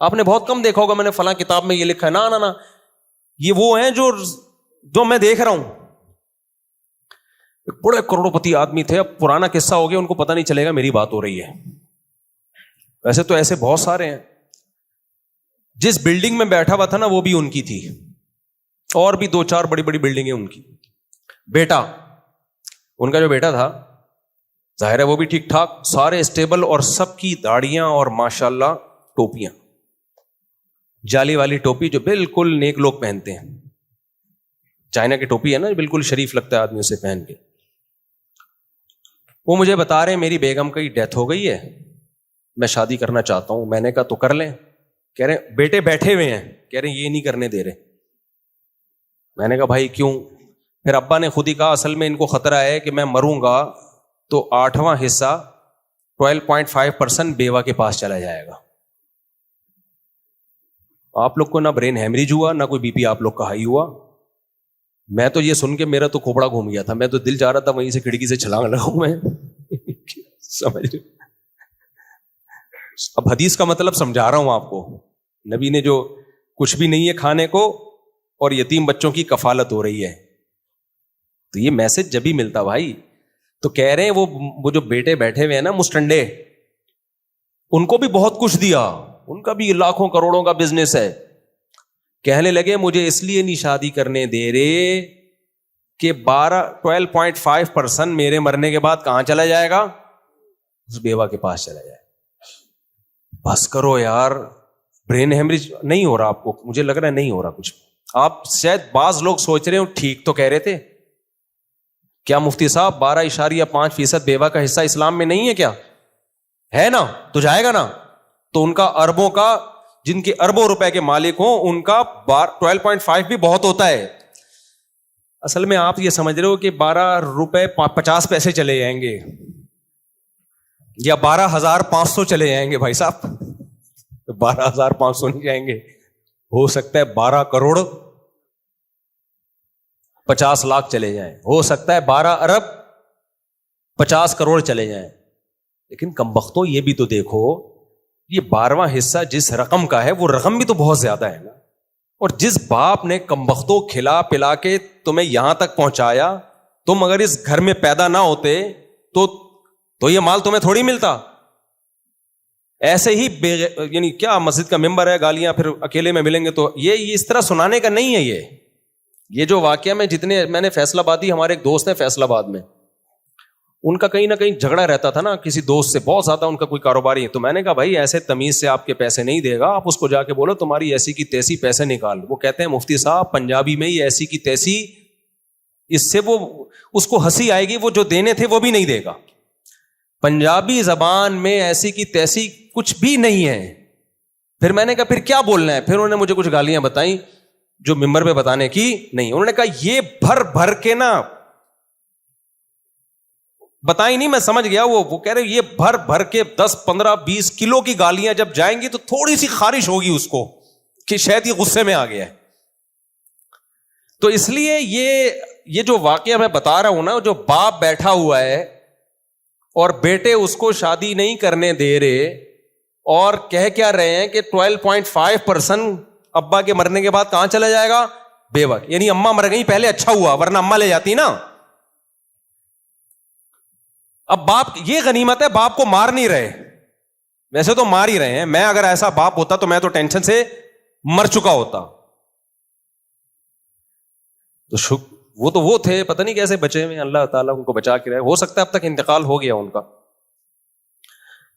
آپ نے بہت کم دیکھا ہوگا میں نے فلاں کتاب میں یہ لکھا ہے. نا یہ وہ ہیں جو میں دیکھ رہا ہوں. ایک بڑے کروڑوں پتی آدمی تھے, اب پرانا قصہ ہو گیا, ان کو پتہ نہیں چلے گا میری بات ہو رہی ہے. ویسے تو ایسے بہت سارے ہیں. جس بلڈنگ میں بیٹھا ہوا تھا نا وہ بھی ان کی تھی, اور بھی 2-4 بڑی بڑی بلڈنگیں ان کی. بیٹا, ان کا جو بیٹا تھا ظاہر ہے وہ بھی ٹھیک ٹھاک, سارے اسٹیبل, اور سب کی داڑیاں اور ماشاءاللہ ٹوپیاں, جالی والی ٹوپی جو بالکل نیک لوگ پہنتے ہیں. چائنا کی ٹوپی ہے نا, بالکل شریف لگتا ہے آدمی اسے پہن کے. وہ مجھے بتا رہے ہیں میری بیگم کی ڈیتھ ہو گئی ہے, میں شادی کرنا چاہتا ہوں. میں نے کہا تو کر لیں. کہہ رہے ہیں بیٹے بیٹھے ہوئے ہیں, کہہ رہے ہیں یہ نہیں کرنے دے رہے. میں نے کہا بھائی کیوں؟ پھر ابا نے خود ہی کہا اصل میں ان کو خطرہ ہے کہ میں مروں گا تو 8واں حصہ 12.5% بیوہ کے پاس چلا جائے گا. آپ لوگ کو نہ برین ہیمریج ہوا, نہ کوئی بی پی آپ لوگ کا ہائی ہوا. میں تو یہ سن کے میرا تو کھوپڑا گھوم گیا تھا, میں تو دل چاہ رہا تھا وہیں سے کھڑکی سے چھلانگ لگاؤں میں. سمجھ. اب حدیث کا مطلب سمجھا رہا ہوں آپ کو. نبی نے جو کچھ بھی نہیں ہے کھانے کو, اور یتیم بچوں کی کفالت ہو رہی ہے, تو یہ میسج جب ہی ملتا بھائی. تو کہہ رہے ہیں وہ جو بیٹے بیٹھے ہوئے ہیں نا مسٹنڈے, ان کو بھی بہت کچھ دیا, ان کا بھی لاکھوں کروڑوں کا بزنس ہے. کہنے لگے مجھے اس لیے نہیں شادی کرنے دے رہے کہ 12.5% میرے مرنے کے بعد کہاں چلا جائے گا؟ اس بیوہ کے پاس چلا جائے. بس کرو یار, برین ہیمریج نہیں ہو رہا آپ کو؟ مجھے لگ رہا ہے نہیں ہو رہا کچھ. آپ شاید بعض لوگ سوچ رہے ہو ٹھیک تو کہہ رہے تھے. کیا مفتی صاحب 12.5% بیوہ کا حصہ اسلام میں نہیں ہے کیا؟ ہے نا, تو جائے گا نا. تو ان کا اربوں کا, جن کے اربوں روپے کے مالک ہوں, ان کا 12.5 بھی بہت ہوتا ہے. اصل میں آپ یہ سمجھ رہے ہو کہ 12 روپے 50 پیسے چلے جائیں گے یا 12,500 چلے جائیں گے بھائی صاحب. 12,500 نہیں جائیں گے, ہو سکتا ہے 12 کروڑ 50 لاکھ چلے جائیں, ہو سکتا ہے 12 ارب 50 کروڑ چلے جائیں. لیکن کمبختوں یہ بھی تو دیکھو, یہ 12واں حصہ جس رقم کا ہے وہ رقم بھی تو بہت زیادہ ہے نا. اور جس باپ نے کمبختوں کھلا پلا کے تمہیں یہاں تک پہنچایا, تم اگر اس گھر میں پیدا نہ ہوتے تو یہ مال تمہیں تھوڑی ملتا. ایسے ہی یعنی کیا مسجد کا ممبر ہے, گالیاں پھر اکیلے میں ملیں گے, تو یہ اس طرح سنانے کا نہیں ہے. یہ جو واقعہ میں نے فیصل آبادی, ہمارے ایک دوست ہیں فیصل آباد میں, ان کا کہیں نہ کہیں جھگڑا رہتا تھا نا کسی دوست سے, بہت زیادہ ان کا کوئی کاروباری ہے. تو میں نے کہا بھائی ایسے تمیز سے آپ کے پیسے نہیں دے گا, آپ اس کو جا کے بولو تمہاری ایسی کی تیسی پیسے نکال. وہ کہتے ہیں مفتی صاحب پنجابی میں ہی ایسی کی تیسی, اس سے وہ اس کو ہنسی آئے گی, وہ جو دینے تھے وہ بھی نہیں دے گا. پنجابی زبان میں ایسی کی تیسی کچھ بھی نہیں ہے. پھر میں نے کہا پھر کیا بولنا ہے؟ پھر انہوں نے مجھے کچھ گالیاں بتائیں جو ممبر پہ بتانے کی نہیں. انہوں نے کہا یہ بھر بھر کے نا بتائی نہیں, میں سمجھ گیا. وہ کہہ رہے یہ بھر بھر کے 10, 15, 20 کلو کی گالیاں جب جائیں گی تو تھوڑی سی خارش ہوگی اس کو کہ شاید یہ غصے میں آ گیا ہے. تو اس لیے یہ جو واقعہ میں بتا رہا ہوں نا, جو باپ بیٹھا ہوا ہے اور بیٹے اس کو شادی نہیں کرنے دے رہے, اور کہہ کیا رہے ہیں کہ 12.5% ابا کے مرنے کے بعد کہاں چلا جائے گا؟ بیوہ. یعنی اماں مر گئی پہلے, اچھا ہوا, ورنہ اماں لے جاتی نا. اب باپ, یہ غنیمت ہے, باپ کو مار نہیں رہے, ویسے تو مار ہی رہے ہیں. میں اگر ایسا باپ ہوتا تو میں تو ٹینشن سے مر چکا ہوتا. تو وہ تھے, پتہ نہیں کیسے بچے ہوئے, اللہ تعالیٰ ان کو بچا کے رہے. ہو سکتا ہے اب تک انتقال ہو گیا ان کا.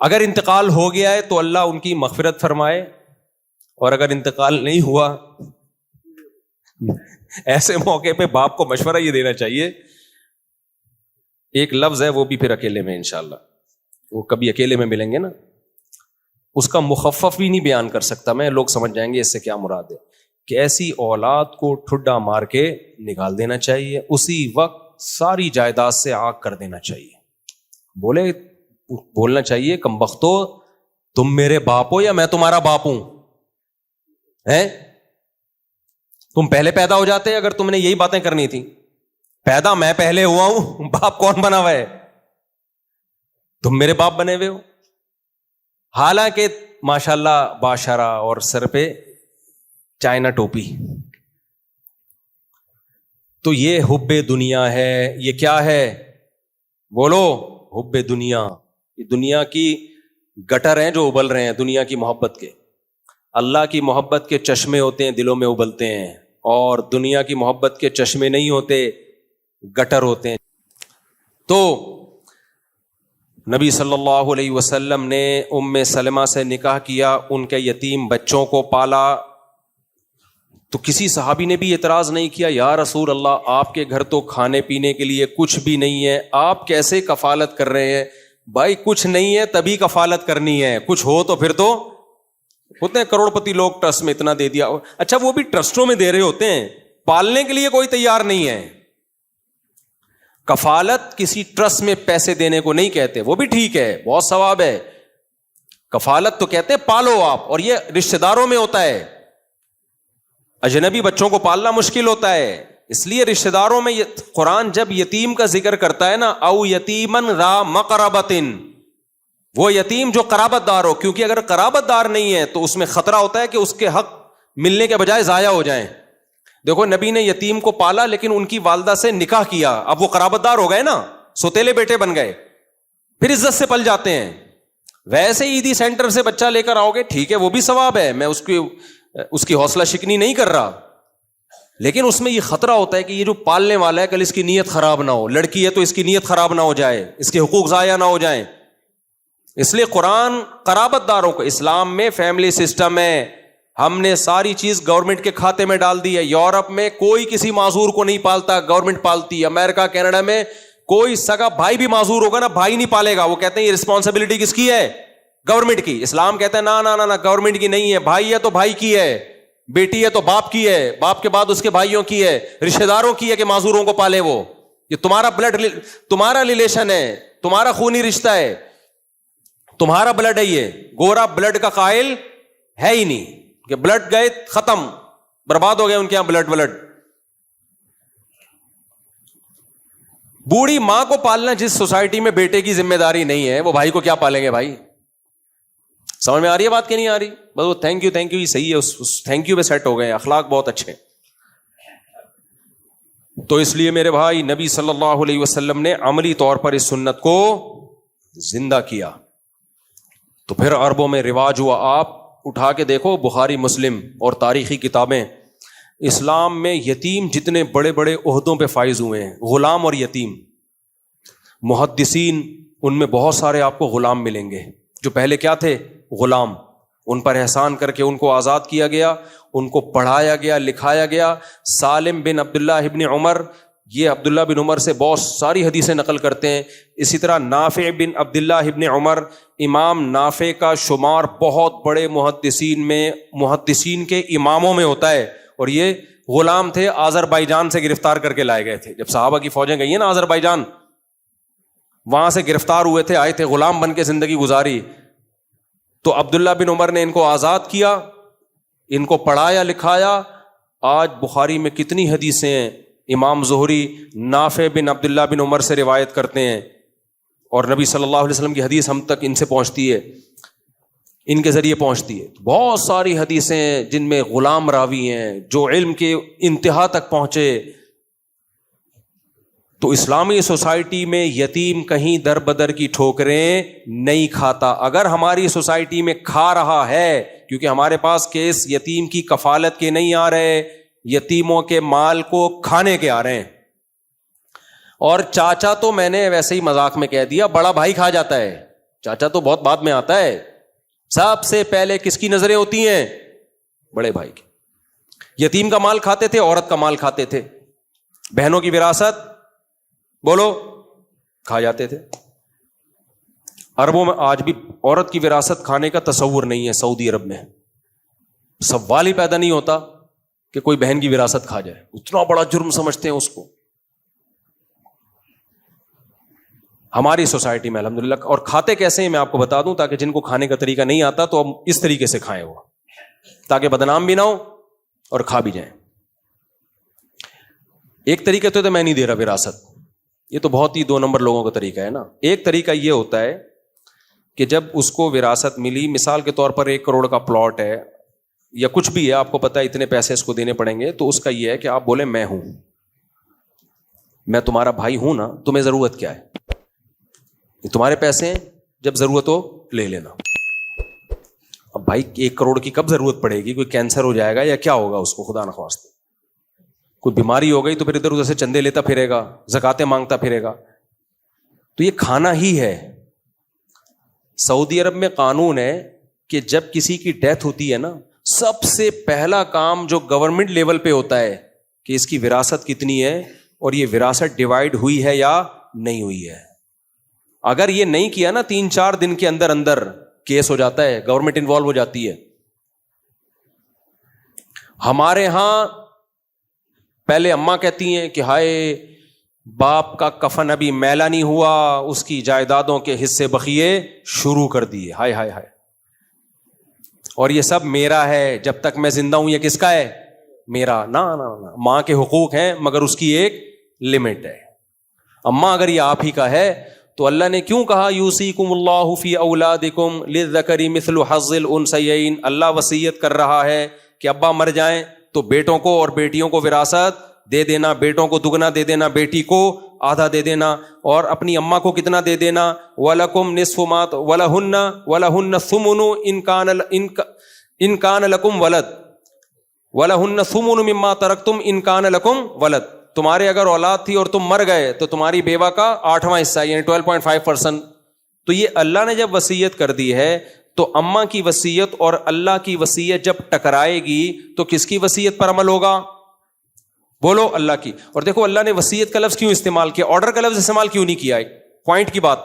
اگر انتقال ہو گیا ہے تو اللہ ان کی مغفرت فرمائے, اور اگر انتقال نہیں ہوا ایسے موقع پہ باپ کو مشورہ یہ دینا چاہیے, ایک لفظ ہے وہ بھی پھر اکیلے میں انشاءاللہ, وہ کبھی اکیلے میں ملیں گے نا, اس کا مخفف بھی نہیں بیان کر سکتا میں, لوگ سمجھ جائیں گے اس سے کیا مراد ہے. کہ ایسی اولاد کو ٹھڈا مار کے نکال دینا چاہیے, اسی وقت ساری جائیداد سے آگ کر دینا چاہیے. بولنا چاہیے کمبختو تم میرے باپ ہو یا میں تمہارا باپ ہوں؟ تم پہلے پیدا ہو جاتے اگر تم نے یہی باتیں کرنی تھی. پیدا میں پہلے ہوا ہوں, باپ کون بنا ہوا ہے؟ تم میرے باپ بنے ہوئے ہو. حالانکہ ماشاءاللہ باشرہ اور سر پہ چائنا ٹوپی. تو یہ حب دنیا ہے. یہ کیا ہے؟ بولو. حب دنیا. یہ دنیا کی گٹر ہیں جو ابل رہے ہیں دنیا کی محبت کے. اللہ کی محبت کے چشمے ہوتے ہیں دلوں میں ابلتے ہیں, اور دنیا کی محبت کے چشمے نہیں ہوتے, گٹر ہوتے ہیں. تو نبی صلی اللہ علیہ وسلم نے ام سلمہ سے نکاح کیا, ان کے یتیم بچوں کو پالا. تو کسی صحابی نے بھی اعتراض نہیں کیا, یا رسول اللہ آپ کے گھر تو کھانے پینے کے لیے کچھ بھی نہیں ہے, آپ کیسے کفالت کر رہے ہیں؟ بھائی کچھ نہیں ہے تبھی کفالت کرنی ہے, کچھ ہو تو پھر تو ہوتے ہیں کروڑ پتی لوگ ٹرسٹ میں اتنا دے دیا. اچھا وہ بھی ٹرسٹوں میں دے رہے ہوتے ہیں, پالنے کے لیے کوئی تیار نہیں ہے. کفالت کسی ٹرسٹ میں پیسے دینے کو نہیں کہتے, وہ بھی ٹھیک ہے, بہت ثواب ہے. کفالت تو کہتے ہیں پالو آپ, اور یہ رشتہ داروں میں ہوتا ہے. اجنبی بچوں کو پالنا مشکل ہوتا ہے, اس لیے رشتہ داروں میں قرآن جب یتیم کا ذکر کرتا ہے نا, او یتیمن ذا مقربتن, وہ یتیم جو قرابت دار ہو, کیونکہ اگر قرابت دار نہیں ہے تو اس میں خطرہ ہوتا ہے کہ اس کے حق ملنے کے بجائے ضائع ہو جائیں. دیکھو نبی نے یتیم کو پالا لیکن ان کی والدہ سے نکاح کیا, اب وہ قرابت دار ہو گئے نا, سوتیلے بیٹے بن گئے, پھر عزت سے پل جاتے ہیں. ویسے عیدی سینٹر سے بچہ لے کر آؤ گے ٹھیک ہے, وہ بھی ثواب ہے, میں اس کی حوصلہ شکنی نہیں کر رہا, لیکن اس میں یہ خطرہ ہوتا ہے کہ یہ جو پالنے والا ہے کل اس کی نیت خراب نہ ہو, لڑکی ہے تو اس کی نیت خراب نہ ہو جائے, اس کے حقوق ضائع نہ ہو جائیں. اس لیے قرآن قرابت داروں کو, اسلام میں فیملی سسٹم ہے, ہم نے ساری چیز گورنمنٹ کے کھاتے میں ڈال دی ہے. یورپ میں کوئی کسی معذور کو نہیں پالتا, گورنمنٹ پالتی ہے. امریکہ کینیڈا میں کوئی سگا بھائی بھی معذور ہوگا نا, بھائی نہیں پالے گا, وہ کہتے ہیں یہ رسپانسبلٹی کس کی ہے؟ گورنمنٹ کی. اسلام کہتا ہے نا گورنمنٹ کی نہیں ہے, بھائی ہے تو بھائی کی ہے, بیٹی ہے تو باپ کی ہے, باپ کے بعد اس کے بھائیوں کی ہے, رشتہ داروں کی ہے کہ معذوروں کو پالے. وہ یہ تمہارا بلڈ, تمہارا ریلیشن ہے, تمہارا خونی رشتہ ہے, تمہارا بلڈ ہے. یہ گورا بلڈ کا قائل ہے ہی نہیں کہ بلڈ گئے ختم, برباد ہو گئے ان کے یہاں بلڈ. بوڑھی ماں کو پالنا جس سوسائٹی میں بیٹے کی ذمہ داری نہیں ہے, وہ بھائی کو کیا پالیں گے بھائی؟ سمجھ میں آ رہی ہے بات کہ نہیں آ رہی؟ بس وہ تھینک یو یہ صحیح ہے, اس تھینک یو پہ سیٹ ہو گئے, اخلاق بہت اچھے. تو اس لیے میرے بھائی نبی صلی اللہ علیہ وسلم نے عملی طور پر اس سنت کو زندہ کیا. تو پھر عربوں میں رواج ہوا. آپ اٹھا کے دیکھو بخاری مسلم اور تاریخی کتابیں, اسلام میں یتیم جتنے بڑے بڑے عہدوں پہ فائز ہوئے ہیں, غلام اور یتیم. محدثین ان میں بہت سارے آپ کو غلام ملیں گے, جو پہلے کیا تھے؟ غلام. ان پر احسان کر کے ان کو آزاد کیا گیا, ان کو پڑھایا گیا, لکھایا گیا. سالم بن عبداللہ ابن عمر, یہ عبداللہ بن عمر سے بہت ساری حدیثیں نقل کرتے ہیں. اسی طرح نافع بن عبداللہ ابن عمر, امام نافع کا شمار بہت بڑے محدثین میں, محدثین کے اماموں میں ہوتا ہے. اور یہ غلام تھے, آذربائیجان سے گرفتار کر کے لائے گئے تھے. جب صحابہ کی فوجیں گئی ہیں نا آذربائیجان, وہاں سے گرفتار ہوئے تھے, آئے تھے, غلام بن کے زندگی گزاری. تو عبداللہ بن عمر نے ان کو آزاد کیا, ان کو پڑھایا لکھایا. آج بخاری میں کتنی حدیثیں ہیں, امام زہری نافع بن عبداللہ بن عمر سے روایت کرتے ہیں, اور نبی صلی اللہ علیہ وسلم کی حدیث ہم تک ان سے پہنچتی ہے, ان کے ذریعے پہنچتی ہے. بہت ساری حدیثیں جن میں غلام راوی ہیں, جو علم کے انتہا تک پہنچے. تو اسلامی سوسائٹی میں یتیم کہیں در بدر کی ٹھوکریں نہیں کھاتا. اگر ہماری سوسائٹی میں کھا رہا ہے, کیونکہ ہمارے پاس کیس یتیم کی کفالت کے نہیں آ رہے, یتیموں کے مال کو کھانے کے آ رہے ہیں. اور چاچا تو میں نے ویسے ہی مذاق میں کہہ دیا, بڑا بھائی کھا جاتا ہے, چاچا تو بہت بعد میں آتا ہے. سب سے پہلے کس کی نظریں ہوتی ہیں؟ بڑے بھائی کی. یتیم کا مال کھاتے تھے, عورت کا مال کھاتے تھے, بہنوں کی وراثت بولو کھا جاتے تھے. عربوں میں آج بھی عورت کی وراثت کھانے کا تصور نہیں ہے. سعودی عرب میں سوال ہی پیدا نہیں ہوتا کہ کوئی بہن کی وراثت کھا جائے, اتنا بڑا جرم سمجھتے ہیں اس کو. ہماری سوسائٹی میں الحمدللہ. اور کھاتے کیسے ہیں میں آپ کو بتا دوں, تاکہ جن کو کھانے کا طریقہ نہیں آتا تو ہم اس طریقے سے کھائیں, وہ تاکہ بدنام بھی نہ ہو اور کھا بھی جائیں. ایک طریقہ تو میں نہیں دے رہا وراثت, یہ تو بہت ہی 2 نمبر لوگوں کا طریقہ ہے نا. ایک طریقہ یہ ہوتا ہے کہ جب اس کو وراثت ملی, مثال کے طور پر 1 کروڑ کا پلاٹ ہے یا کچھ بھی ہے, آپ کو پتا ہے اتنے پیسے اس کو دینے پڑیں گے, تو اس کا یہ ہے کہ آپ بولے میں ہوں, میں تمہارا بھائی ہوں نا, تمہیں ضرورت کیا ہے, یہ تمہارے پیسے ہیں, جب ضرورت ہو لے لینا. اب بھائی 1 کروڑ کی کب ضرورت پڑے گی, کوئی کینسر ہو جائے گا یا کیا ہوگا اس کو, خدا نخواستہ کوئی بیماری ہو گئی تو پھر ادھر ادھر سے چندے لیتا پھرے گا, زکاتیں مانگتا پھرے گا, تو یہ کھانا ہی ہے. سعودی عرب میں قانون ہے کہ جب کسی کی ڈیتھ ہوتی ہے نا, سب سے پہلا کام جو گورنمنٹ لیول پہ ہوتا ہے کہ اس کی وراثت کتنی ہے اور یہ وراثت ڈیوائڈ ہوئی ہے یا نہیں ہوئی ہے. اگر یہ نہیں کیا نا 3-4 دن کے اندر اندر کیس ہو جاتا ہے, گورنمنٹ انوالو ہو جاتی ہے. ہمارے ہاں پہلے اماں کہتی ہیں کہ ہائے باپ کا کفن ابھی میلا نہیں ہوا, اس کی جائیدادوں کے حصے بقیے شروع کر دیے, ہائے ہائے ہائے, اور یہ سب میرا ہے, جب تک میں زندہ ہوں یہ کس کا ہے, میرا. نا نا نا, ماں کے حقوق ہیں مگر اس کی ایک لمٹ ہے. اماں اگر یہ آپ ہی کا ہے تو اللہ نے کیوں کہا یوصیکم اللہ فی اولادکم للذکر مثل حظ الانثیین. اللہ وصیت کر رہا ہے کہ ابا مر جائیں تو بیٹوں کو اور بیٹیوں کو وراثت دے دینا, بیٹوں کو دگنا دے دینا, بیٹی کو آدھا دے دینا, اور اپنی اماں کو کتنا دے دینا, وَلَكُمْ نِصْفُ مَا وَلَهُنَّ الثُّمُنُ إِن كَانَ لَكُمْ وَلَدٌ وَلَهُنَّ الثُّمُنُ مِمَّا تَرَكْتُمْ إِن كَانَ لَكُمْ وَلَدٌ. تمہارے اگر اولاد تھی اور تم مر گئے تو تمہاری بیوہ کا 8واں حصہ یعنی 12.5%. تو یہ اللہ نے جب وصیت کر دی ہے تو اماں کی وصیت اور اللہ کی وصیت جب ٹکرائے گی تو کس کی وصیت پر عمل ہوگا, بولو اللہ کی. اور دیکھو اللہ نے وصیت کا لفظ کیوں استعمال کیا, آرڈر کا لفظ استعمال کیوں نہیں کیا, ایک پوائنٹ کی بات.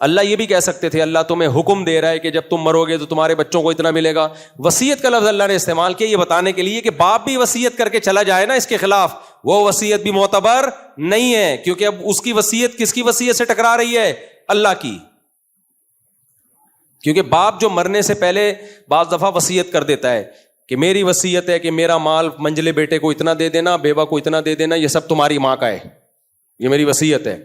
اللہ یہ بھی کہہ سکتے تھے اللہ تمہیں حکم دے رہا ہے کہ جب تم مرو گے تو تمہارے بچوں کو اتنا ملے گا. وصیت کا لفظ اللہ نے استعمال کیا یہ بتانے کے لیے کہ باپ بھی وصیت کر کے چلا جائے نا اس کے خلاف, وہ وصیت بھی معتبر نہیں ہے, کیونکہ اب اس کی وصیت کس کی وصیت سے ٹکرا رہی ہے, اللہ کی. کیونکہ باپ جو مرنے سے پہلے بعض دفعہ وصیت کر دیتا ہے کہ میری وصیت ہے کہ میرا مال منجلے بیٹے کو اتنا دے دینا, بیوہ کو اتنا دے دینا, یہ سب تمہاری ماں کا ہے, یہ میری وصیت ہے.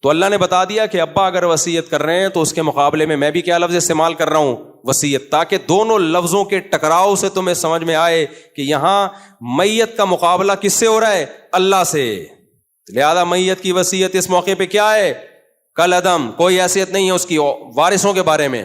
تو اللہ نے بتا دیا کہ ابا اگر وصیت کر رہے ہیں تو اس کے مقابلے میں بھی کیا لفظ استعمال کر رہا ہوں, وصیت, تاکہ دونوں لفظوں کے ٹکراؤ سے تمہیں سمجھ میں آئے کہ یہاں میت کا مقابلہ کس سے ہو رہا ہے, اللہ سے. لہذا میت کی وصیت اس موقع پہ کیا ہے, کل عدم, کوئی حیثیت نہیں ہے اس کی وارثوں کے بارے میں.